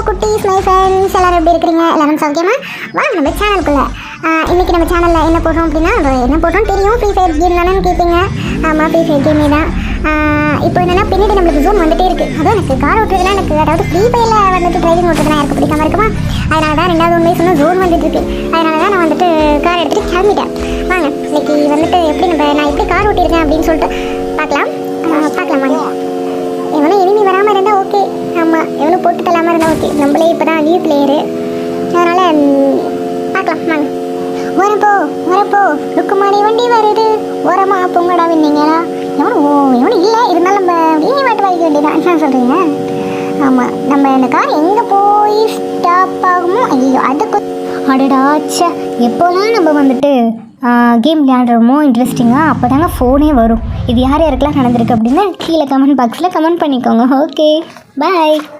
குட்டீஸ் my friends எல்லாரும் எப்படி இருக்கிறீங்க? எல்லாரும் சௌக்கியமா? வாங்க நம்ம சேனலுக்குள்ள. இன்றைக்கி நம்ம சேனலில் என்ன போடுறோம் அப்படின்னா, என்ன போடுறோம் தெரியும், ஃப்ரீ ஃபயர் கேம் தானேன்னு கேட்பீங்க. ஆமாம், ஃப்ரீ ஃபயர் கேமே தான். இப்போ என்னென்னா பின்னாடி நம்மளுக்கு ஜோன் வந்துட்டே இருக்குது. அதுவும் எனக்கு கார் ஓட்டுறதுலாம் எனக்கு, அதாவது ஃப்ரீ ஃபயரில் வந்துட்டு டிரைவிங் ஓட்டுறதுலாம் எனக்கு பிடிக்காம இருக்குமா, அதனால தான் ரெண்டாவது உண்மையை சொன்னால் ஜோன் வந்துட்டு இருக்கு. அதனால தான் நான் வந்துட்டு கார் எடுத்துகிட்டு கிளம்பிட்டேன். வாங்க இன்னைக்கு வந்துட்டு எப்படி நான் எப்படி கார் ஓட்டியிருக்கேன் அப்படின்னு சொல்லிட்டு பார்க்கலாம் வாங்க. எவ்வளோ இனிமே வராமல் இருந்தால் ஓகே. ஆமாம், எவ்வளோ போட்டு தள்ளாமல் இருந்தால் ஓகே. நம்மளே இப்போ தான் நியூ பிளேயரு, அதனால் பார்க்கலாம் வாங்க. வரப்போ ருக்குமாடி வண்டி வருது, ஓரமா பொங்கடா வின்னீங்களா? எவனும் இல்லை, இருந்தாலும் நம்ம அப்படியே வாட்டு வாங்கிக்க வேண்டியதான். என்ன சொல்கிறீங்க? ஆமாம், நம்ம இந்த கார் எங்கே போய் ஸ்டாப் ஆகுமோ, ஐயோ அதுக்கு அடடாச்சா, எப்போலாம் நம்ம வந்துட்டு கேம் விளையாடுறோமோ இன்ட்ரெஸ்டிங்காக அப்போ தாங்க ஃபோனே வரும். இது யார் யாருக்கெல்லாம் நடந்திருக்கு அப்படின்னு கீழே கமெண்ட் பாக்ஸில் கமெண்ட் பண்ணிக்கோங்க. ஓகே, பாய்.